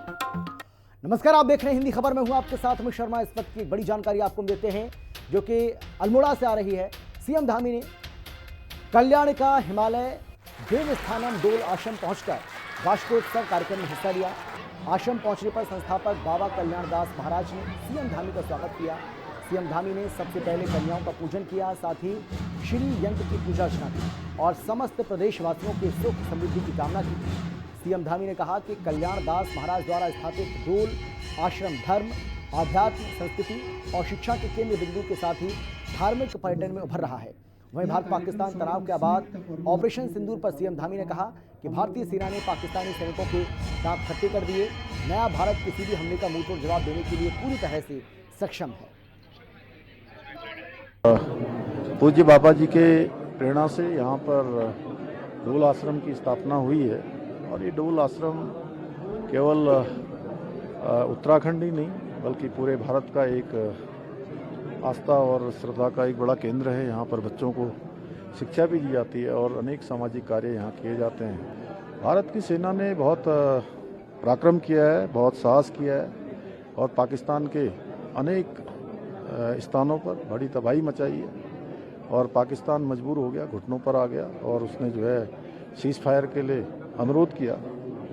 नमस्कार, आप देख रहे हैं हिंदी खबर में हूं आपके साथ अमित शर्मा। इस वक्त की एक बड़ी जानकारी आपको देते हैं जो कि अल्मोड़ा से आ रही है। सीएम धामी ने कल्याण का हिमालय देवस्थानम डोल आश्रम पहुंचकर वार्षिकोत्सव कार्यक्रम में हिस्सा लिया। आश्रम पहुंचने पर संस्थापक बाबा कल्याण दास महाराज ने सीएम धामी का स्वागत किया। सीएम धामी ने सबसे पहले कन्याओं का पूजन किया, साथ ही श्री यंत्र की पूजा अर्चना की और समस्त प्रदेशवासियों के सुख समृद्धि की कामना की। सीएम धामी ने कहा कि कल्याण दास महाराज द्वारा स्थापित डोल आश्रम धर्म, आध्यात्म, संस्कृति और शिक्षा के केंद्र बिंदु के साथ ही धार्मिक पर्यटन में उभर रहा है। वहीं भारत पाकिस्तान तनाव के बाद ऑपरेशन सिंदूर पर सीएम धामी ने कहा कि भारतीय सेना ने पाकिस्तानी सैनिकों के दांत खट्टे कर दिए। नया भारत किसी भी हमले का मुंहतोड़ जवाब देने के लिए पूरी तरह से सक्षम है। पूज्य बाबा जी के प्रेरणा से यहाँ पर डोल आश्रम की स्थापना हुई है और ये डोल आश्रम केवल उत्तराखंड ही नहीं बल्कि पूरे भारत का एक आस्था और श्रद्धा का एक बड़ा केंद्र है। यहाँ पर बच्चों को शिक्षा भी दी जाती है और अनेक सामाजिक कार्य यहाँ किए जाते हैं। भारत की सेना ने बहुत पराक्रम किया है, बहुत साहस किया है और पाकिस्तान के अनेक स्थानों पर बड़ी तबाही मचाई है और पाकिस्तान मजबूर हो गया, घुटनों पर आ गया और उसने जो है सीज़ फायर के लिए अनुरोध किया।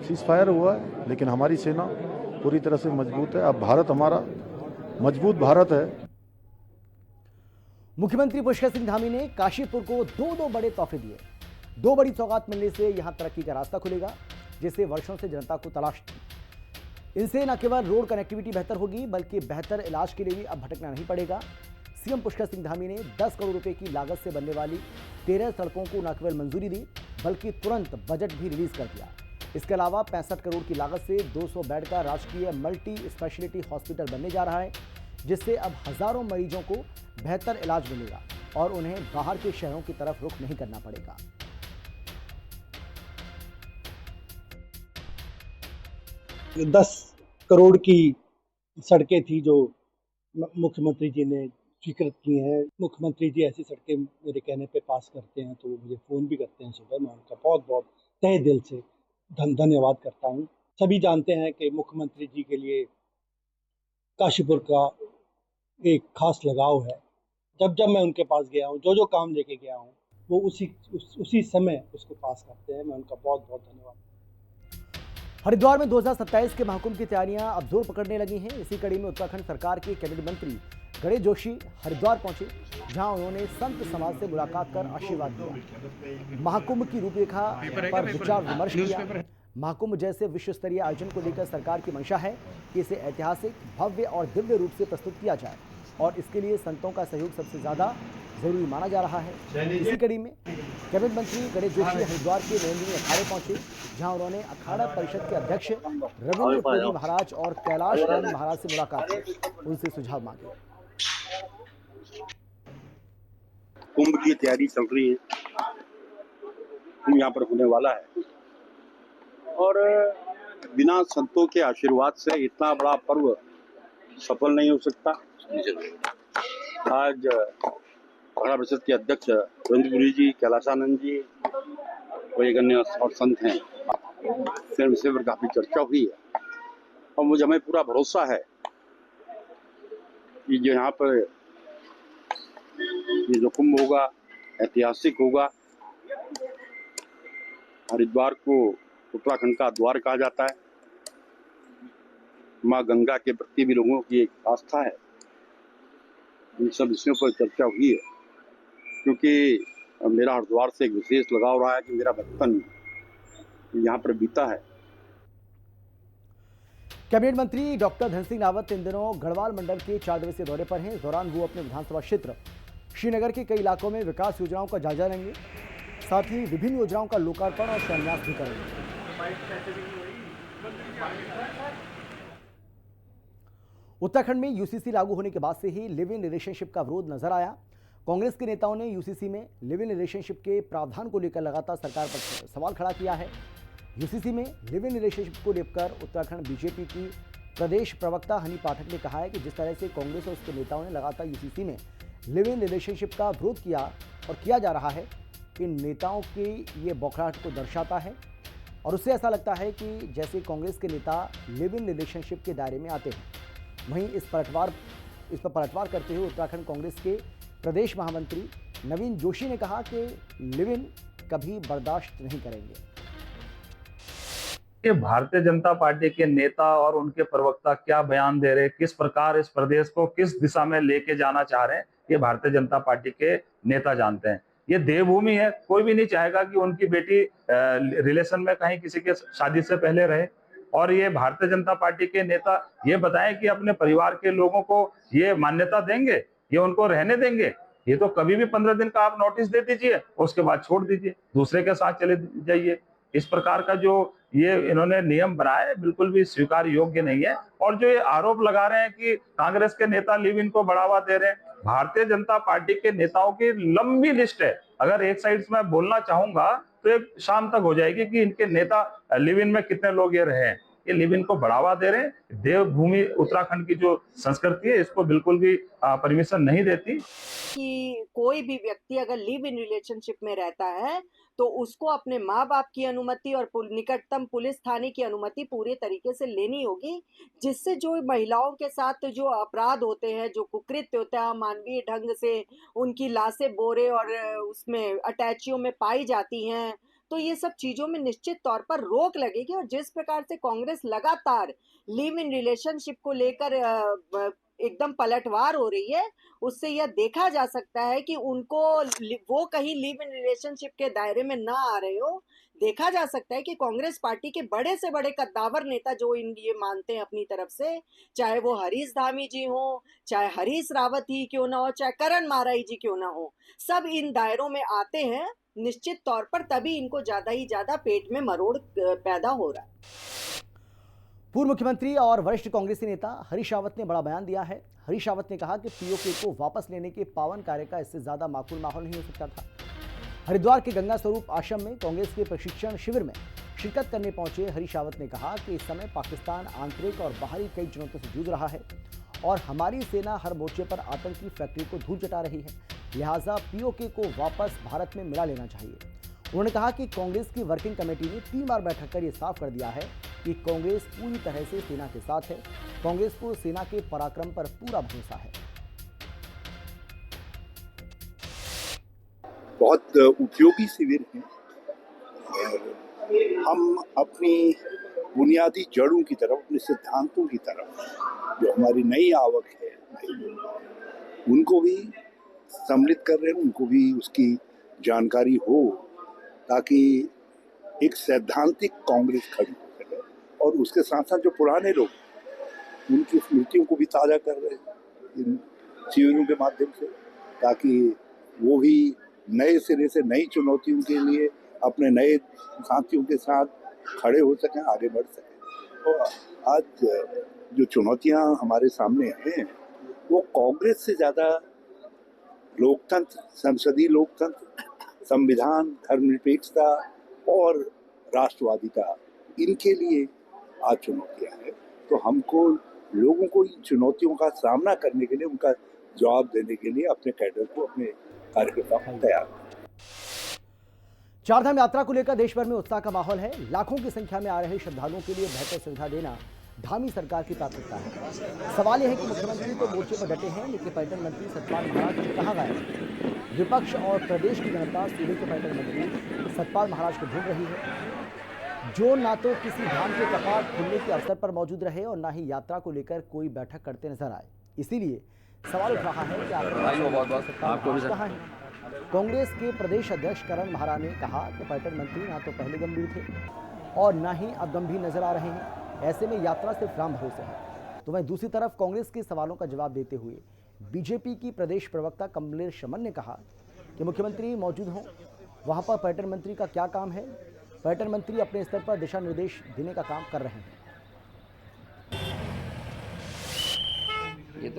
सीज़ फायर हुआ है लेकिन हमारी सेना पूरी तरह से मजबूत है। अब भारत हमारा मजबूत भारत है। मुख्यमंत्री पुष्कर सिंह धामी ने काशीपुर को दो बड़े तोहफे दिए। दो बड़ी सौगात मिलने से यहां तरक्की का रास्ता खुलेगा, जिसे वर्षों से जनता को तलाश थी। इनसे न केवल रोड कनेक्टिविटी बेहतर होगी बल्कि बेहतर इलाज के लिए भी अब भटकना नहीं पड़ेगा। सीएम पुष्कर सिंह धामी ने 10 करोड़ रुपए की लागत से बनने वाली 13 सड़कों को न केवल मंजूरी दी बल्कि तुरंत बजट भी रिलीज कर दिया। इसके अलावा 65 करोड़ की लागत से 200 बेड का राष्ट्रीय मल्टी स्पेशलिटी हॉस्पिटल बनने जा रहा है, जिससे अब हजारों मरीजों को बेहतर इलाज मिलेगा और उन्हें बाहर के शहरों की तरफ रुख नहीं करना पड़ेगा। दस करोड़ की सड़कें थी जो मुख्यमंत्री जी ने स्वीकृत की हैं। मुख्यमंत्री जी ऐसी सड़कें मेरे कहने पे पास करते हैं तो वो मुझे फ़ोन भी करते हैं सुबह। मैं उनका बहुत बहुत तहे दिल से धन्यवाद करता हूँ। सभी जानते हैं कि मुख्यमंत्री जी के लिए काशीपुर का एक खास लगाव है। जब जब मैं उनके पास गया हूँ, जो काम लेके गया हूँ, वो उसी समय उसको पास करते हैं। मैं उनका बहुत बहुत धन्यवाद। हरिद्वार में 2027 के महाकुंभ की तैयारियां अब जोर पकड़ने लगी हैं। इसी कड़ी में उत्तराखंड सरकार के कैबिनेट मंत्री गणेश जोशी हरिद्वार पहुंचे, जहां उन्होंने संत समाज से मुलाकात कर आशीर्वाद दिया। महाकुंभ की रूपरेखा पर विचार विमर्श किया। महाकुंभ जैसे विश्व स्तरीय आयोजन को लेकर सरकार की मंशा है कि इसे ऐतिहासिक, भव्य और दिव्य रूप से प्रस्तुत किया जाए और इसके लिए संतों का सहयोग सबसे ज्यादा जरूरी माना जा रहा है। इसी कड़ी में कैबिनेट मंत्री गणेश जोशी हरिद्वार के नरेंद्र अखाड़े पहुंचे, जहां उन्होंने अखाड़ा परिषद के अध्यक्ष रविंद्र पुरी महाराज और कैलाश रानी महाराज से मुलाकात की, उनसे सुझाव मांगे। कुंभ की तैयारी चल रही है, कुंभ यहाँ पर होने वाला है और बिना संतों के आशीर्वाद से इतना बड़ा पर्व सफल नहीं हो सकता। आज अखाड़ा परिषद के अध्यक्ष रविंद्र पुरी जी, कैलाशानंद जी, कोई अन्य और संत हैं, विषय पर काफी चर्चा हुई है और मुझे हमें पूरा भरोसा है कि जो यहाँ पर ये जो कुंभ होगा ऐतिहासिक होगा। हरिद्वार को उत्तराखंड का द्वार कहा जाता है। माँ गंगा के प्रति भी लोगों की एक आस्था है। इन सब विषयों पर चर्चा हुई है क्योंकि मेरा हरिद्वार से एक विशेष लगाव रहा है कि मेरा बचपन यहाँ पर बीता है। कैबिनेट मंत्री डॉक्टर धन सिंह रावत इन दिनों गढ़वाल मंडल के 4 दिवसीय दौरे पर हैं। इस दौरान वो अपने विधानसभा क्षेत्र श्रीनगर के कई इलाकों में विकास योजनाओं का जायजा लेंगे, साथ ही विभिन्न योजनाओं का लोकार्पण और शिलान्यास भी करेंगे। उत्तराखंड में यूसीसी लागू होने के बाद से ही लिव इन रिलेशनशिप का विरोध नजर आया। कांग्रेस के नेताओं ने यूसीसी में लिव इन रिलेशनशिप के प्रावधान को लेकर लगातार सरकार पर सवाल खड़ा किया है। यूसीसी में लिव इन रिलेशनशिप को लेकर उत्तराखंड बीजेपी की प्रदेश प्रवक्ता हनी पाठक ने कहा है कि जिस तरह से कांग्रेस और उसके नेताओं ने लगातार यूसीसी में लिव इन रिलेशनशिप का विरोध किया और किया जा रहा है, इन नेताओं की ये बौखलाहट को दर्शाता है और उससे ऐसा लगता है कि जैसे कांग्रेस के नेता लिव इन रिलेशनशिप के दायरे में आते हैं। वहीं इस पर पलटवार करते हुए उत्तराखंड कांग्रेस के प्रदेश महामंत्री नवीन जोशी ने कहा कि लिव इन कभी बर्दाश्त नहीं करेंगे। कि भारतीय जनता पार्टी के नेता और उनके प्रवक्ता क्या बयान दे रहे हैं, किस प्रकार इस प्रदेश को किस दिशा में लेके जाना चाह रहे हैं, ये भारतीय जनता पार्टी के नेता जानते हैं। ये देवभूमि है, कोई भी नहीं चाहेगा कि उनकी बेटी रिलेशन में कहीं किसी के शादी से पहले रहे। और ये भारतीय जनता पार्टी के नेता ये बताएं कि अपने परिवार के लोगों को ये मान्यता देंगे, ये उनको रहने देंगे। ये तो कभी भी 15 दिन का आप नोटिस दे दीजिए, उसके बाद छोड़ दीजिए, दूसरे के साथ चले जाइए। इस प्रकार का जो ये इन्होंने नियम बनाया है बिल्कुल भी स्वीकार योग्य नहीं है। और जो ये आरोप लगा रहे हैं कि कांग्रेस के नेता लिव इन को बढ़ावा दे रहे हैं, भारतीय जनता पार्टी के नेताओं की लंबी लिस्ट है। अगर एक साइड से मैं बोलना चाहूंगा तो एक शाम तक हो जाएगी कि इनके नेता लिव इन में कितने लोग ये रहे हैं। ये लिव इन को बढ़ावा दे रहे हैं। देवभूमि उत्तराखंड की जो संस्कृति है इसको बिल्कुल भी परमिशन नहीं देती कि कोई भी व्यक्ति अगर लिव इन रिलेशनशिप में रहता है तो उसको अपने माँ बाप की अनुमति और निकटतम पुलिस थाने की अनुमति पूरे तरीके से लेनी होगी, जिससे जो महिलाओं के साथ जो अपराध होते हैं, जो कुकृत्य होता है, अमानवीय ढंग से उनकी लाशें बोरे और उसमें अटैचियों में पाई जाती हैं, तो ये सब चीजों में निश्चित तौर पर रोक लगेगी। और जिस प्रकार से कांग्रेस लगातार लिव इन रिलेशनशिप को लेकर एकदम पलटवार हो रही है, उससे यह देखा जा सकता है कि उनको वो कहीं लिव इन रिलेशनशिप के दायरे में ना आ रहे हो। देखा जा सकता है कि कांग्रेस पार्टी के बड़े से बड़े कद्दावर नेता जो ये मानते हैं अपनी तरफ से, चाहे वो हरीश धामी जी हो, चाहे हरीश रावत ही क्यों ना हो, चाहे करण माराई जी क्यों ना हो, सब इन दायरों में आते हैं निश्चित तौर पर। तभी इनको ज्यादा ही ज्यादा पेट में मरोड़ पैदा हो रहा है। पूर्व मुख्यमंत्री और वरिष्ठ कांग्रेसी नेता हरीश रावत ने बड़ा बयान दिया है। हरीश रावत ने कहा कि पीओके को वापस लेने के पावन कार्य का इससे ज्यादा माकूल माहौल नहीं हो सकता था। हरिद्वार के गंगा स्वरूप आश्रम में कांग्रेस के प्रशिक्षण शिविर में शिरकत करने पहुंचे हरीश रावत ने कहा कि इस समय पाकिस्तान आंतरिक और बाहरी कई चुनौतियों से जूझ रहा है और हमारी सेना हर मोर्चे पर आतंकी फैक्ट्री को धूल चटा रही है, लिहाजा पीओके को वापस भारत में मिला लेना चाहिए। उन्होंने कहा कि कांग्रेस की वर्किंग कमेटी ने 3 बार बैठक कर यह साफ कर दिया है कि कांग्रेस पूरी तरह से सेना के साथ है। कांग्रेस को सेना के पराक्रम पर पूरा भरोसा है। बहुत उपयोगी शिविर है। हम अपनी बुनियादी जड़ों की तरफ, अपने सिद्धांतों की तरफ, जो हमारी नई आवक है, उनको भी सम्मिलित कर रहे हैं, उनको भी उसकी जानकारी हो, ताकि एक सैद्धांतिक कांग्रेस खड़ी हो सके। और उसके साथ साथ जो पुराने लोग उनकी स्मृतियों को भी ताज़ा कर रहे हैं इन शिविरों के माध्यम से, ताकि वो भी नए सिरे से नई चुनौतियों के लिए अपने नए साथियों के साथ खड़े हो सकें, आगे बढ़ सकें। और आज जो चुनौतियां हमारे सामने हैं वो कांग्रेस से ज़्यादा लोकतंत्र, संसदीय लोकतंत्र, संविधान, धर्मनिरपेक्षता और राष्ट्रवादिता, इनके लिए आज चुनौतियां हैं। तो हमको लोगों को इन चुनौतियों का सामना करने के लिए, उनका जवाब देने के लिए अपने कैडर को, अपने कार्यकर्ताओं को तैयार। चारधाम यात्रा को लेकर देश भर में उत्साह का माहौल है। लाखों की संख्या में आ रहे श्रद्धालुओं के लिए बेहतर सुविधा देना धामी सरकार की प्राथमिकता है। सवाल यह है कि मुख्यमंत्री तो मोर्चे पर डटे हैं, लेकिन पर्यटन मंत्री सतपाल महाराज कहाँ गए? विपक्ष और प्रदेश की जनता सूबे के पर्यटन मंत्री सतपाल महाराज को ढूंढ रही है, जो ना तो किसी धाम के कपाट खुलने के अवसर पर मौजूद रहे और ना ही यात्रा को लेकर कोई बैठक करते नजर आए। इसीलिए सवाल उठ रहा है कि आखिर कहाँ है? कांग्रेस के प्रदेश अध्यक्ष करण महाराज ने कहा कि पर्यटन मंत्री ना तो पहले गंभीर थे और ना ही अब गंभीर नजर आ रहे हैं। ऐसे में यात्रा सिर्फ राम भरोसे है। तो वहीं दूसरी तरफ कांग्रेस के सवालों का जवाब देते हुए बीजेपी की प्रदेश प्रवक्ता कमलेश शमन ने कहा कि मुख्यमंत्री मौजूद हों, वहां पर पर्यटन मंत्री का क्या काम है? पर्यटन मंत्री अपने स्तर पर दिशा निर्देश देने का काम कर रहे हैं। ये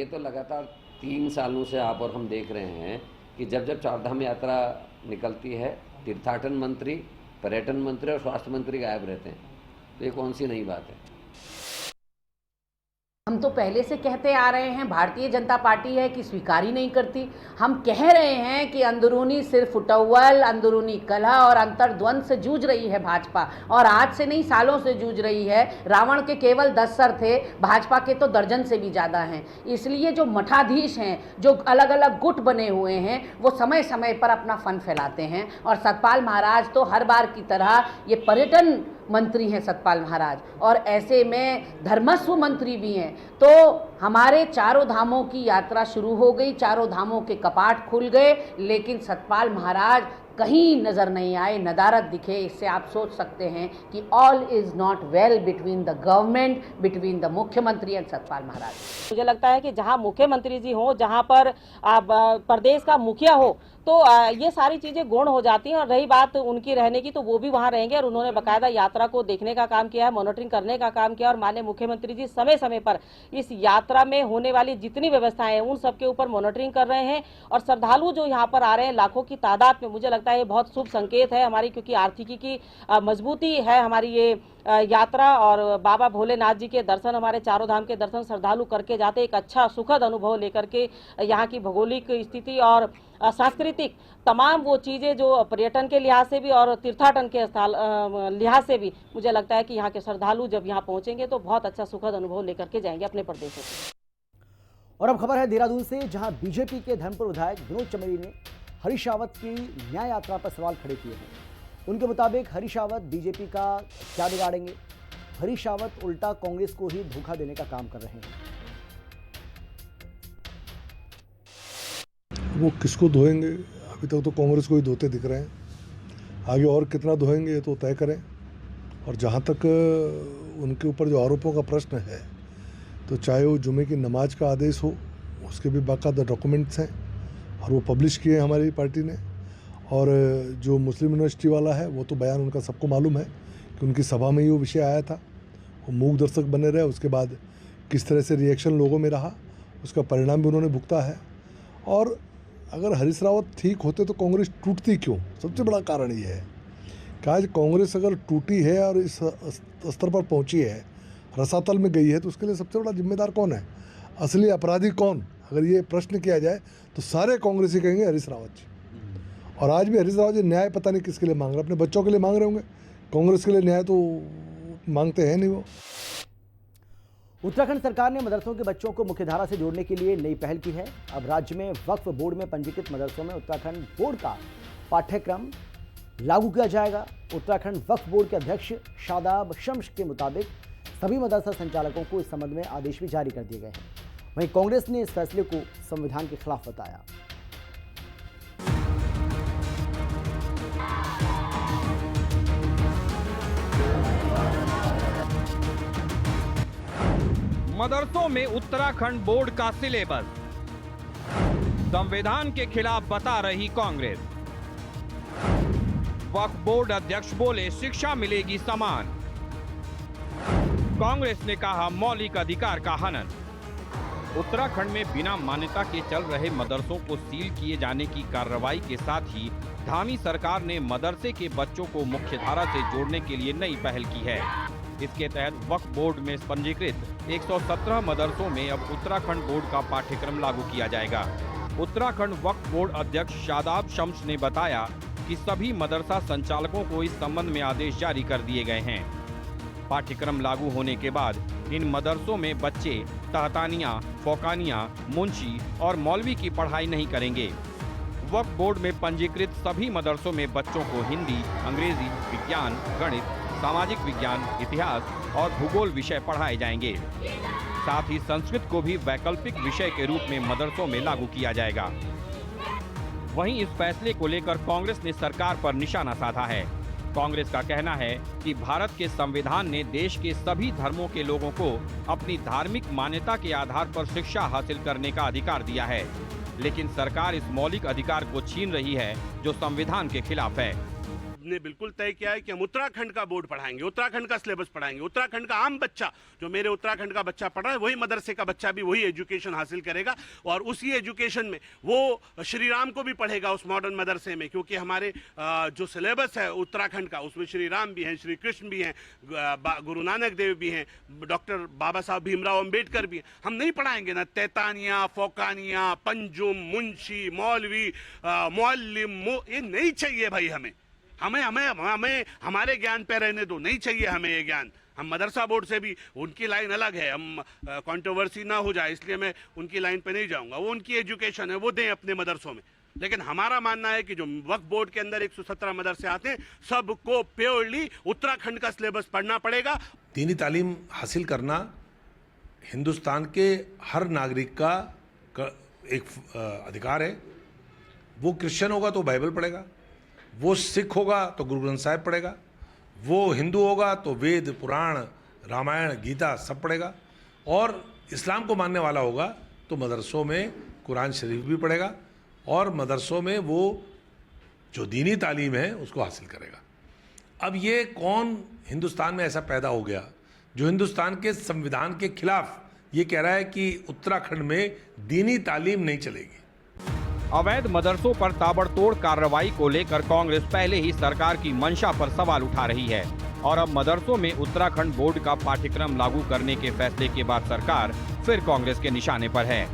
तो लगातार 3 सालों से आप और हम देख रहे हैं कि जब जब चारधाम यात्रा निकलती है, तीर्थाटन मंत्री, पर्यटन मंत्री और स्वास्थ्य मंत्री गायब रहते हैं। तो ये कौन सी नई बात है? हम तो पहले से कहते आ रहे हैं, भारतीय जनता पार्टी है कि स्वीकार ही नहीं करती। हम कह रहे हैं कि अंदरूनी सिर्फ फुटअव्वल, अंदरूनी कलह और अंतर्द्वंद से जूझ रही है भाजपा, और आज से नहीं सालों से जूझ रही है। रावण के केवल 10 सर थे, भाजपा के तो दर्जन से भी ज़्यादा हैं। इसलिए जो मठाधीश हैं, जो अलग अलग गुट बने हुए हैं, वो समय समय पर अपना फन फैलाते हैं। और सतपाल महाराज तो हर बार की तरह ये पर्यटन मंत्री हैं सतपाल महाराज, और ऐसे में धर्मस्व मंत्री भी हैं। तो हमारे चारों धामों की यात्रा शुरू हो गई, चारों धामों के कपाट खुल गए, लेकिन सतपाल महाराज कहीं नज़र नहीं आए, नदारत दिखे। इससे आप सोच सकते हैं कि all is not well between the government, between the मुख्यमंत्री एंड सतपाल महाराज। मुझे लगता है कि जहां मुख्यमंत्री जी हो, जहां पर प्रदेश का मुखिया हो, तो ये सारी चीज़ें गौण हो जाती हैं। और रही बात उनकी रहने की, तो वो भी वहाँ रहेंगे, और उन्होंने बाकायदा यात्रा को देखने का काम किया है, मॉनिटरिंग करने का काम किया। और माननीय मुख्यमंत्री जी समय समय पर इस यात्रा में होने वाली जितनी व्यवस्थाएं हैं उन सबके ऊपर मॉनिटरिंग कर रहे हैं। और श्रद्धालु जो यहाँ पर आ रहे हैं लाखों की तादाद में, मुझे लगता है ये बहुत शुभ संकेत है हमारी, क्योंकि आर्थिकी की मजबूती है हमारी ये यात्रा। और बाबा भोलेनाथ जी के दर्शन, हमारे चारों धाम के दर्शन श्रद्धालु करके जाते, एक अच्छा सुखद अनुभव लेकर के यहाँ की भौगोलिक स्थिति और सांस्कृतिक तमाम वो चीज़ें जो पर्यटन के लिहाज से भी और तीर्थाटन के लिहाज से भी, मुझे लगता है कि यहाँ के श्रद्धालु जब यहाँ पहुँचेंगे तो बहुत अच्छा सुखद अनुभव लेकर के जाएंगे अपने प्रदेशों से। और अब खबर है देहरादून से, जहां बीजेपी के धर्मपुर विधायक विनोद चमेली ने हरीश रावत की न्याय यात्रा पर सवाल खड़े किए हैं। उनके मुताबिक हरीश रावत बीजेपी का क्या बिगाड़ेंगे? हरीश रावत उल्टा कांग्रेस को ही धोखा देने का काम कर रहे हैं। वो किसको धोएंगे? अभी तक तो कांग्रेस को ही धोते दिख रहे हैं, आगे और कितना धोएंगे ये तो तय करें। और जहाँ तक उनके ऊपर जो आरोपों का प्रश्न है, तो चाहे वो जुमे की नमाज का आदेश हो, उसके भी बाकायदा डॉक्यूमेंट्स हैं और वो पब्लिश किए हमारी पार्टी ने। और जो मुस्लिम यूनिवर्सिटी वाला है, वो तो बयान उनका सबको मालूम है कि उनकी सभा में ही वो विषय आया था, वो मूक दर्शक बने रहे। उसके बाद किस तरह से रिएक्शन लोगों में रहा, उसका परिणाम भी उन्होंने भुगता है। और अगर हरीश रावत ठीक होते तो कांग्रेस टूटती क्यों? सबसे बड़ा कारण ये है कि आज कांग्रेस अगर टूटी है और इस स्तर पर पहुंची है, रसातल में गई है, तो उसके लिए सबसे बड़ा जिम्मेदार कौन है? असली अपराधी कौन? अगर ये प्रश्न किया जाए तो सारे कांग्रेसी कहेंगे हरीश रावत जी। और आज भी हरीश रावत जी न्याय पता नहीं किसके लिए मांग रहे, अपने बच्चों के लिए मांग रहे होंगे, कांग्रेस के लिए न्याय तो मांगते हैं नहीं वो। उत्तराखंड सरकार ने मदरसों के बच्चों को मुख्यधारा से जोड़ने के लिए नई पहल की है। अब राज्य में वक्फ बोर्ड में पंजीकृत मदरसों में उत्तराखंड बोर्ड का पाठ्यक्रम लागू किया जाएगा। उत्तराखंड वक्फ बोर्ड के अध्यक्ष शादाब शम्स के मुताबिक सभी मदरसा संचालकों को इस संबंध में आदेश भी जारी कर दिए गए हैं। वहीं कांग्रेस ने इस फैसले को संविधान के खिलाफ बताया। मदरसों में उत्तराखंड बोर्ड का सिलेबस, संविधान के खिलाफ बता रही कांग्रेस। वक्फ बोर्ड अध्यक्ष बोले शिक्षा मिलेगी समान। कांग्रेस ने कहा मौलिक अधिकार का हनन। उत्तराखंड में बिना मान्यता के चल रहे मदरसों को सील किए जाने की कार्रवाई के साथ ही धामी सरकार ने मदरसे के बच्चों को मुख्यधारा से जोड़ने के लिए नई पहल की है। इसके तहत वक्फ बोर्ड में पंजीकृत 117 मदरसों में अब उत्तराखंड बोर्ड का पाठ्यक्रम लागू किया जाएगा। उत्तराखंड वक्फ बोर्ड अध्यक्ष शादाब शम्स ने बताया कि सभी मदरसा संचालकों को इस संबंध में आदेश जारी कर दिए गए हैं। पाठ्यक्रम लागू होने के बाद इन मदरसों में बच्चे तहतानिया, फौकानिया, मुंशी और मौलवी की पढ़ाई नहीं करेंगे। वक्फ बोर्ड में पंजीकृत सभी मदरसों में बच्चों को हिंदी, अंग्रेजी, विज्ञान, गणित, सामाजिक विज्ञान, इतिहास और भूगोल विषय पढ़ाए जाएंगे। साथ ही संस्कृत को भी वैकल्पिक विषय के रूप में मदरसों में लागू किया जाएगा। वहीं इस फैसले को लेकर कांग्रेस ने सरकार पर निशाना साधा है। कांग्रेस का कहना है कि भारत के संविधान ने देश के सभी धर्मों के लोगों को अपनी धार्मिक मान्यता के आधार पर शिक्षा हासिल करने का अधिकार दिया है, लेकिन सरकार इस मौलिक अधिकार को छीन रही है जो संविधान के खिलाफ है। हमने बिल्कुल तय किया है कि हम उत्तराखंड का बोर्ड पढ़ाएंगे, उत्तराखंड का सिलेबस पढ़ाएंगे। उत्तराखंड का आम बच्चा, जो मेरे उत्तराखंड का बच्चा पढ़ रहा है, वही मदरसे का बच्चा भी वही एजुकेशन हासिल करेगा और उसी एजुकेशन में वो श्री राम को भी पढ़ेगा उस मॉडर्न मदरसे में, क्योंकि हमारे जो सिलेबस है उत्तराखंड का उसमें श्री राम भी हैं, श्री कृष्ण भी हैं, गुरु नानक देव भी हैं, डॉक्टर बाबा साहब भीमराव अंबेडकर भी हैं। हम नहीं पढ़ाएंगे ना तैतानिया, फौकानिया, पंजुम, मुंशी, मौलवी, मुअल्लिम, ये नहीं चाहिए भाई। हमें हमारे ज्ञान पे रहने दो, नहीं चाहिए हमें ये ज्ञान। हम मदरसा बोर्ड से भी, उनकी लाइन अलग है, हम कंट्रोवर्सी ना हो जाए इसलिए मैं उनकी लाइन पे नहीं जाऊंगा। वो उनकी एजुकेशन है, वो दें अपने मदरसों में। लेकिन हमारा मानना है कि जो वक्फ बोर्ड के अंदर 117 मदरसे आते हैं, सबको प्योरली उत्तराखंड का सिलेबस पढ़ना पड़ेगा। दीनी तालीम हासिल करना हिंदुस्तान के हर नागरिक का एक अधिकार है। वो क्रिश्चियन होगा तो बाइबल पढ़ेगा, वो सिख होगा तो गुरु ग्रंथ साहिब पढ़ेगा, वो हिंदू होगा तो वेद, पुराण, रामायण, गीता सब पढ़ेगा, और इस्लाम को मानने वाला होगा तो मदरसों में कुरान शरीफ भी पढ़ेगा और मदरसों में वो जो दीनी तालीम है उसको हासिल करेगा। अब ये कौन हिंदुस्तान में ऐसा पैदा हो गया जो हिंदुस्तान के संविधान के खिलाफ ये कह रहा है कि उत्तराखंड में दीनी तालीम नहीं चलेगी। अवैध मदरसों पर ताबड़तोड़ कार्रवाई को लेकर कांग्रेस पहले ही सरकार की मंशा पर सवाल उठा रही है और अब मदरसों में उत्तराखंड बोर्ड का पाठ्यक्रम लागू करने के फैसले के बाद सरकार फिर कांग्रेस के निशाने पर है।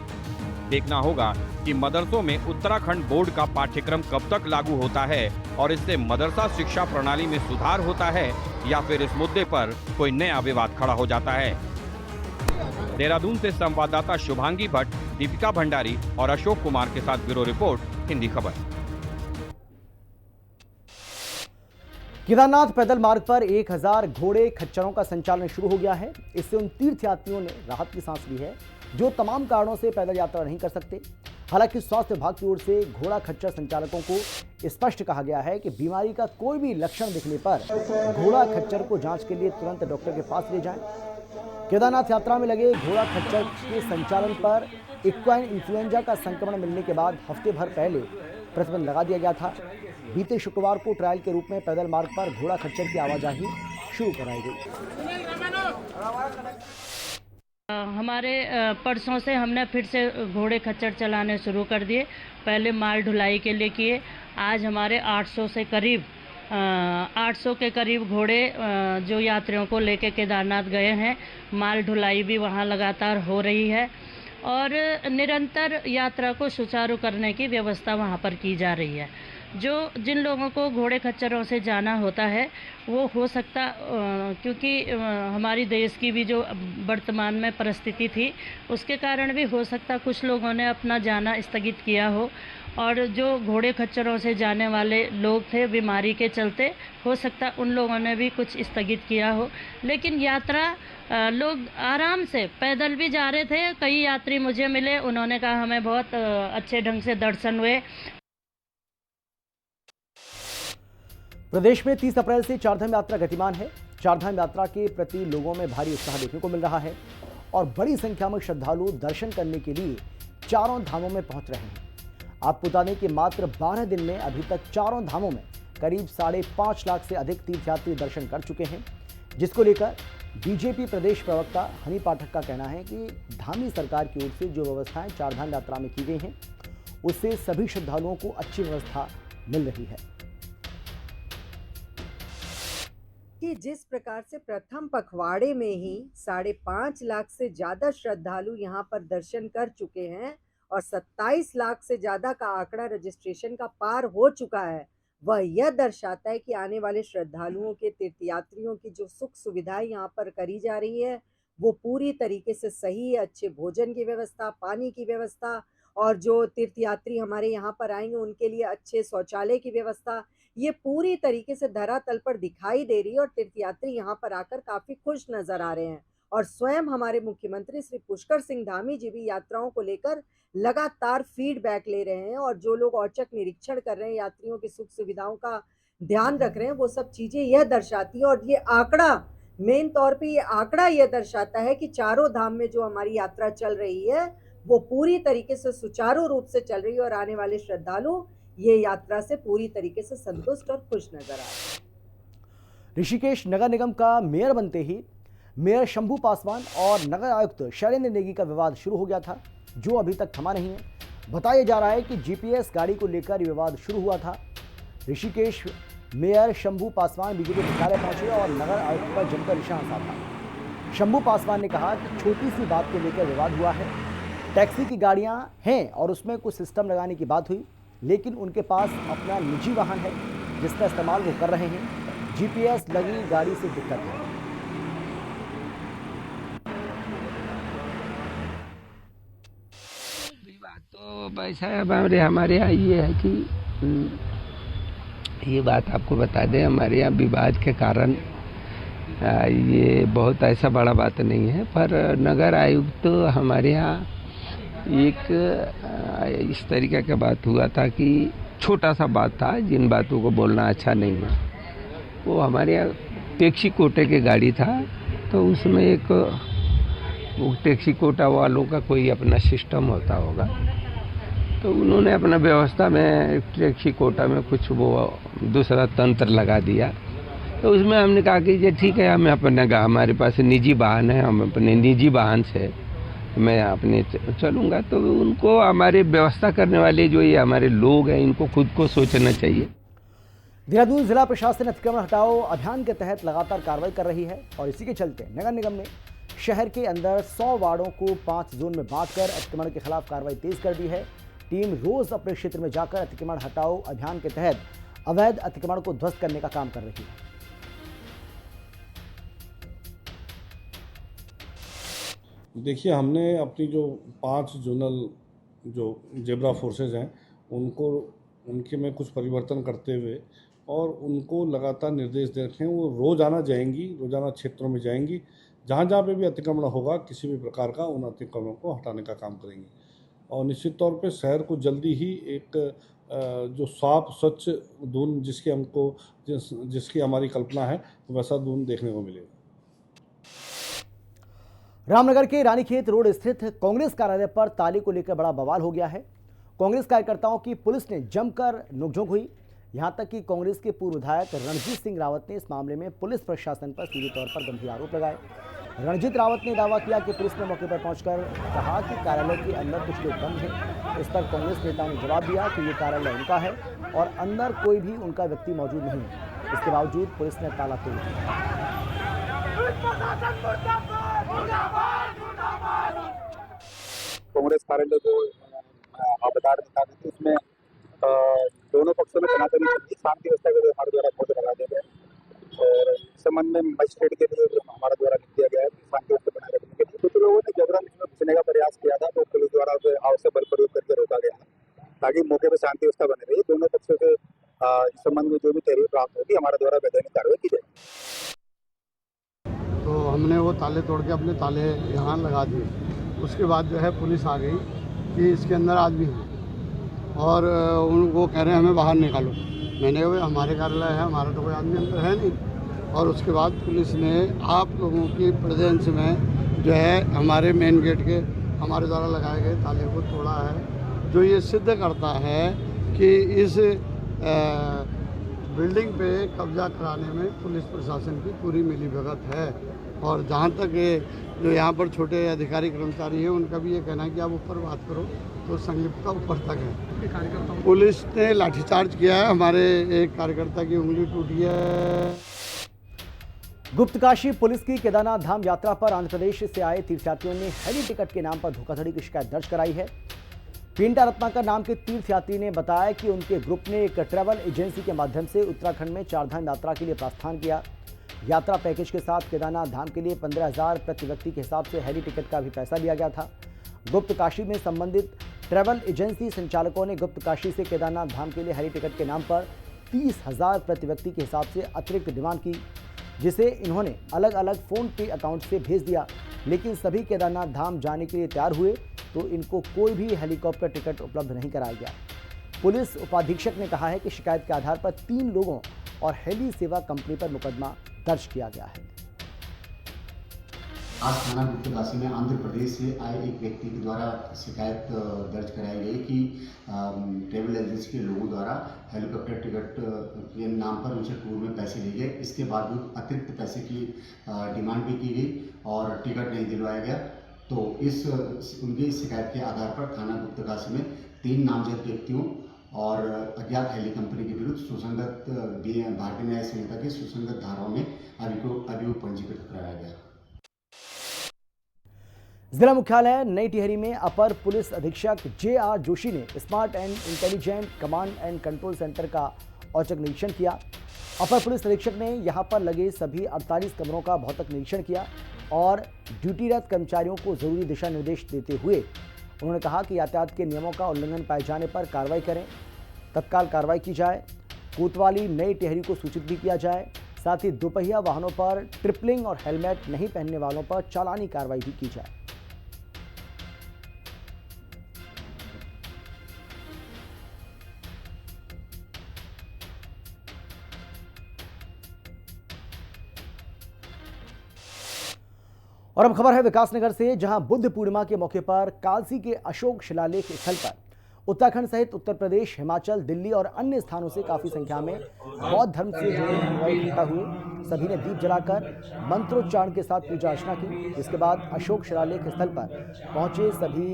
देखना होगा कि मदरसों में उत्तराखंड बोर्ड का पाठ्यक्रम कब तक लागू होता है और इससे मदरसा शिक्षा प्रणाली में सुधार होता है या फिर इस मुद्दे पर कोई नया विवाद खड़ा हो जाता है। देहरादून से संवाददाता शुभांगी भट्ट, दीपिका भंडारी और अशोक कुमार के साथ ब्यूरो रिपोर्ट, हिंदी खबर। केदारनाथ पैदल मार्ग पर 1000 घोड़े खच्चरों का संचालन शुरू हो गया है। इससे उन तीर्थयात्रियों ने राहत की सांस ली है जो तमाम कारणों से पैदल यात्रा नहीं कर सकते। हालांकि स्वास्थ्य विभाग की ओर से घोड़ा खच्चर संचालकों को स्पष्ट कहा गया है कि बीमारी का कोई भी लक्षण दिखने पर घोड़ा खच्चर को जांच के लिए तुरंत डॉक्टर के पास ले जाएं। केदारनाथ यात्रा में लगे घोड़ा खच्चर के संचालन पर इक्वाइन इन्फ्लुएंजा का संक्रमण मिलने के बाद हफ्ते भर पहले प्रतिबंध लगा दिया गया था। बीते शुक्रवार को ट्रायल के रूप में पैदल मार्ग पर घोड़ा खच्चर की आवाजाही शुरू कराई गई। हमारे परसों से हमने फिर से घोड़े खच्चर चलाने शुरू कर दिए। पहले माल ढुलाई के लिए किए। आज हमारे 800 के करीब घोड़े जो यात्रियों को लेके केदारनाथ गए हैं। माल ढुलाई भी वहाँ लगातार हो रही है और निरंतर यात्रा को सुचारू करने की व्यवस्था वहाँ पर की जा रही है। जिन लोगों को घोड़े खच्चरों से जाना होता है वो हो सकता, क्योंकि हमारी देश की भी जो वर्तमान में परिस्थिति थी उसके कारण भी हो सकता कुछ लोगों ने अपना जाना स्थगित किया हो, और जो घोड़े खच्चरों से जाने वाले लोग थे बीमारी के चलते हो सकता उन लोगों ने भी कुछ स्थगित किया हो। लेकिन यात्रा लोग आराम से पैदल भी जा रहे थे। कई यात्री मुझे मिले, उन्होंने कहा हमें बहुत अच्छे ढंग से दर्शन हुए। प्रदेश में 30 अप्रैल से चारधाम यात्रा गतिमान है। चारधाम यात्रा के प्रति लोगों में भारी उत्साह देखने को मिल रहा है और बड़ी संख्या में श्रद्धालु दर्शन करने के लिए चारों धामों में पहुंच रहे हैं। आपको बता दें कि मात्र 12 दिन में अभी तक चारों धामों में करीब 5.5 लाख से अधिक तीर्थयात्री दर्शन कर चुके हैं, जिसको लेकर बीजेपी प्रदेश प्रवक्ता हनी पाठक का कहना है कि धामी सरकार की ओर से जो व्यवस्थाएं चारधाम यात्रा में की गई हैं उससे सभी श्रद्धालुओं को अच्छी व्यवस्था मिल रही है। कि जिस प्रकार से प्रथम पखवाड़े में ही 5.5 लाख से ज्यादा श्रद्धालु यहाँ पर दर्शन कर चुके हैं और 27 लाख से ज्यादा का आंकड़ा रजिस्ट्रेशन का पार हो चुका है, वह यह दर्शाता है कि आने वाले श्रद्धालुओं के तीर्थयात्रियों की जो सुख सुविधाएं यहाँ पर करी जा रही है वो पूरी तरीके से सही है। अच्छे भोजन की व्यवस्था, पानी की व्यवस्था, और जो तीर्थयात्री हमारे यहाँ पर आएंगे उनके लिए अच्छे शौचालय की व्यवस्था, ये पूरी तरीके से धरातल पर दिखाई दे रही है और तीर्थयात्री यहाँ पर आकर काफी खुश नजर आ रहे हैं। और स्वयं हमारे मुख्यमंत्री श्री पुष्कर सिंह धामी जी भी यात्राओं को लेकर लगातार फीडबैक ले रहे हैं और जो लोग औचक निरीक्षण कर रहे हैं, यात्रियों की सुख सुविधाओं का ध्यान रख रहे हैं, वो सब चीजें यह दर्शाती है। और ये आंकड़ा, मेन तौर पे ये आंकड़ा यह दर्शाता है कि चारों धाम में जो हमारी यात्रा चल रही है वो पूरी तरीके से सुचारू रूप से चल रही है और आने वाले श्रद्धालु ये यात्रा से पूरी तरीके से संतुष्ट और खुश नजर आए। ऋषिकेश नगर निगम का मेयर बनते ही मेयर शंभू पासवान और नगर आयुक्त शैलेंद्र नेगी का विवाद शुरू हो गया था, जो अभी तक थमा नहीं है। बताया जा रहा है कि जीपीएस गाड़ी को लेकर ये विवाद शुरू हुआ था। ऋषिकेश मेयर शंभू पासवान बीजेपी मुख्यालय पहुंचे और नगर आयुक्त पर जमकर निशाना साधा। शंभू पासवान ने कहा कि छोटी सी बात को लेकर विवाद हुआ है, टैक्सी की गाड़ियां हैं और उसमें कुछ सिस्टम लगाने की बात हुई, लेकिन उनके पास अपना निजी वाहन है जिसका इस्तेमाल वो कर रहे हैं। जीपीएस लगी गाड़ी से दिक्कत है। तो वैसा हमारे यहाँ ये है कि ये बात आपको बता दें, हमारे यहाँ विवाद के कारण ये बहुत ऐसा बड़ा बात नहीं है, पर नगर आयुक्त तो हमारे यहाँ एक इस तरीके का बात हुआ था कि छोटा सा बात था, जिन बातों को बोलना अच्छा नहीं है। वो हमारे यहाँ टैक्सी कोटे की गाड़ी था, तो उसमें एक वो टैक्सी कोटा वालों का कोई अपना सिस्टम होता होगा, तो उन्होंने अपना व्यवस्था में टैक्सी कोटा में कुछ वो दूसरा तंत्र लगा दिया। तो उसमें हमने कहा कि ये ठीक है, हमें अपने हमारे पास निजी वाहन है, हम अपने निजी वाहन से मैं अपने चलूँगा। तो उनको हमारे व्यवस्था करने वाले जो ये हमारे लोग हैं, इनको खुद को सोचना चाहिए। देहरादून जिला प्रशासन अतिक्रमण हटाओ अभियान के तहत लगातार कार्रवाई कर रही है और इसी के चलते नगर निगम ने शहर के अंदर 100 वार्डों को 5 जोन में बांटकर अतिक्रमण के खिलाफ कार्रवाई तेज कर दी है। टीम रोज अपने क्षेत्र में जाकर अतिक्रमण हटाओ अभियान के तहत अवैध अतिक्रमण को ध्वस्त करने का काम कर रही है। देखिए, हमने अपनी जो 5 जोनल जो जेब्रा फोर्सेज हैं उनको उनके में कुछ परिवर्तन करते हुए और उनको लगातार निर्देश दे रखे हैं। वो रोजाना जाएंगी, रोजाना क्षेत्रों में जाएंगी, जहाँ जहाँ पे भी अतिक्रमण होगा किसी भी प्रकार का, उन अतिक्रमणों को हटाने का काम करेंगी। और निश्चित तौर पे शहर को जल्दी ही एक जो साफ स्वच्छ दून जिसकी हमारी कल्पना है, वैसा दून देखने को मिलेगा। रामनगर के रानीखेत रोड स्थित कांग्रेस कार्यालय पर ताले को लेकर बड़ा बवाल हो गया है। कांग्रेस कार्यकर्ताओं की पुलिस ने जमकर नोकझोंक हुई। यहां तक कि कांग्रेस के पूर्व विधायक रणजीत सिंह रावत ने इस मामले में पुलिस प्रशासन पर सीधे तौर पर गंभीर आरोप लगाए। रणजीत रावत ने दावा किया कि पुलिस ने मौके पर पहुंचकर कहा कि कार्यालय के अंदर कुछ लोग बंद हैं। इस पर कांग्रेस नेताओं ने जवाब दिया कि ये कार्यालय उनका है और अंदर कोई भी उनका व्यक्ति मौजूद नहीं है। इसके बावजूद पुलिस ने ताला तोड़ दिया। कांग्रेस कार्यालय को आबदार दिखा दी थी, उसमें दोनों पक्षों में तनातनी चलती, शांति व्यवस्था के लिए हमारे द्वारा पौधे लगा दिए गए और इस संबंध में मजिस्ट्रेट के लिए हमारे द्वारा लिख दिया गया है कि शांति व्यवस्था बनाए रखने के लिए कुछ लोगों ने जबरन इसमें घुसने का प्रयास किया था, तो पुलिस द्वारा उसे आवश्यक बल प्रयोग करके रोका गया ताकि मौके पर शांति व्यवस्था बनी रही। दोनों पक्षों से इस संबंध में जो भी तहरीर प्राप्त होगी हमारे द्वारा वैधानिक कार्रवाई की जाएगी। तो हमने वो ताले तोड़ के अपने ताले यहाँ लगा दिए। उसके बाद जो है पुलिस आ गई कि इसके अंदर आदमी है और वो कह रहे हैं हमें बाहर निकालो। मैंने कहा हमारे कार्यालय है, हमारा तो कोई आदमी अंदर है नहीं। और उसके बाद पुलिस ने आप लोगों की प्रेजेंस में जो है हमारे मेन गेट के हमारे द्वारा लगाए गए ताले को तोड़ा है, जो ये सिद्ध करता है कि इस बिल्डिंग पे कब्जा कराने में पुलिस प्रशासन की पूरी मिलीभगत है। और जहाँ तक जो यहाँ पर छोटे अधिकारी कर्मचारी हैं उनका भी ये कहना है कि आप ऊपर बात करो, तो संलिप्तता ऊपर तक है। पुलिस ने लाठीचार्ज किया है, हमारे एक कार्यकर्ता की उंगली टूटी है। गुप्तकाशी पुलिस की केदारनाथ धाम यात्रा पर आंध्र प्रदेश से आए तीर्थयात्रियों ने हेली टिकट के नाम पर धोखाधड़ी की शिकायत दर्ज कराई है। पिंटा रत्नाकर नाम के तीर्थयात्री ने बताया कि उनके ग्रुप ने एक ट्रैवल एजेंसी के माध्यम से उत्तराखंड में चारधाम यात्रा के लिए प्रस्थान किया। यात्रा पैकेज के साथ केदारनाथ धाम के लिए 15,000 प्रति व्यक्ति के हिसाब से हेली टिकट का भी पैसा लिया गया था। गुप्तकाशी में संबंधित ट्रैवल एजेंसी संचालकों ने गुप्तकाशी से केदारनाथ धाम के लिए हेली टिकट के नाम पर 30,000 प्रति व्यक्ति के हिसाब से अतिरिक्त डिमांड की, जिसे इन्होंने अलग अलग फ़ोन पे अकाउंट से भेज दिया। लेकिन सभी केदारनाथ धाम जाने के लिए तैयार हुए तो इनको कोई भी हेलीकॉप्टर टिकट उपलब्ध नहीं कराया गया। पुलिस उपाधीक्षक ने कहा है कि शिकायत के आधार पर 3 लोगों और हेली सेवा कंपनी पर मुकदमा दर्ज किया गया है। आज थाना गुप्तकाशी में आंध्र प्रदेश से आए एक व्यक्ति के द्वारा शिकायत दर्ज कराई गई कि ट्रैवल एजेंसी के लोगों द्वारा हेलीकॉप्टर टिकट के नाम पर उनसे टूर में पैसे लिए गए। इसके बावजूद अतिरिक्त पैसे की डिमांड भी की गई और टिकट नहीं दिलवाया गया। तो उनकी शिकायत के आधार पर थाना गुप्तकाशी में 3 नामजद व्यक्तियों और अज्ञात हेली कंपनी के विरुद्ध सुसंगत भारतीय न्याय संहिता के सुसंगत धाराओं में अभियोग पंजीकृत कराया गया। जिला मुख्यालय नई टिहरी में अपर पुलिस अधीक्षक JR जोशी ने smart and intelligent command and control centre का औचक निरीक्षण किया। अपर पुलिस अधीक्षक ने यहां पर लगे सभी 48 कमरों का भौतिक निरीक्षण किया और ड्यूटीरत कर्मचारियों को जरूरी दिशा निर्देश देते हुए उन्होंने कहा कि यातायात के नियमों का उल्लंघन पाए जाने पर कार्रवाई करें, तत्काल कार्रवाई की जाए। कोतवाली नई टिहरी को सूचित भी किया जाए। साथ ही दोपहिया वाहनों पर ट्रिपलिंग और हेलमेट नहीं पहनने वालों पर चालानी कार्रवाई भी की जाए। और अब खबर है विकासनगर से, जहां बुद्ध पूर्णिमा के मौके पर कालसी के अशोक शिलालेख स्थल पर उत्तराखंड सहित उत्तर प्रदेश, हिमाचल, दिल्ली और अन्य स्थानों से काफी संख्या में बौद्ध धर्म से जुड़े अनुयायी इकट्ठा हुए। सभी ने दीप जलाकर मंत्रोच्चारण के साथ पूजा अर्चना की। इसके बाद अशोक शिलालेख स्थल पर पहुंचे सभी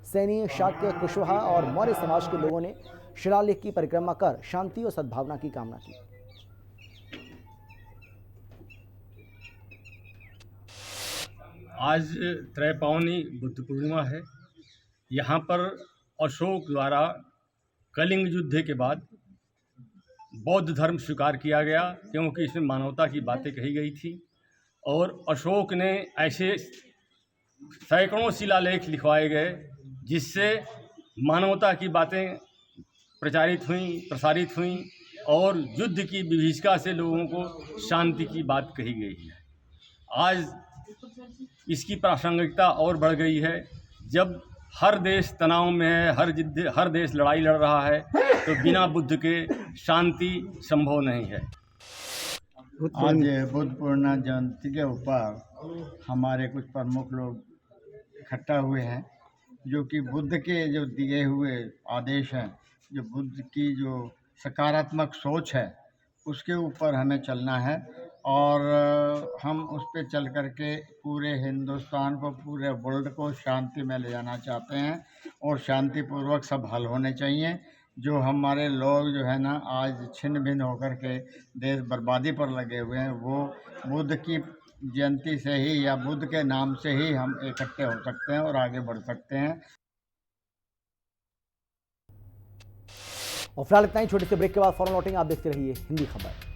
सैनी, शाक्य, कुशवाहा और मौर्य समाज के लोगों ने शिलालेख की परिक्रमा कर शांति और सद्भावना की कामना की। आज त्रैपावनी बुद्ध पूर्णिमा है। यहाँ पर अशोक द्वारा कलिंग युद्ध के बाद बौद्ध धर्म स्वीकार किया गया, क्योंकि इसमें मानवता की बातें कही गई थी और अशोक ने ऐसे सैकड़ों शिलालेख लिखवाए गए जिससे मानवता की बातें प्रसारित हुई और युद्ध की विभीषिका से लोगों को शांति की बात कही गई है। आज इसकी प्रासंगिकता और बढ़ गई है। जब हर देश तनाव में है, हर देश लड़ाई लड़ रहा है, तो बिना बुद्ध के शांति संभव नहीं है। आज बुद्ध पूर्णिमा जयंती के ऊपर हमारे कुछ प्रमुख लोग इकट्ठा हुए हैं, जो कि बुद्ध के जो दिए हुए आदेश हैं, जो बुद्ध की जो सकारात्मक सोच है, उसके ऊपर हमें चलना है और हम उस पर चल कर के पूरे हिंदुस्तान को, पूरे वर्ल्ड को शांति में ले जाना चाहते हैं और शांतिपूर्वक सब हल होने चाहिए। जो हमारे लोग जो है ना आज छिन्न भिन्न होकर के देश बर्बादी पर लगे हुए हैं, वो बुद्ध की जयंती से ही या बुद्ध के नाम से ही हम इकट्ठे हो सकते हैं और आगे बढ़ सकते हैं। और फिलहाल इतना ही। छोटे से ब्रेक के बाद फौरन लौटेंगे। आप देखते रहिए हिंदी खबर।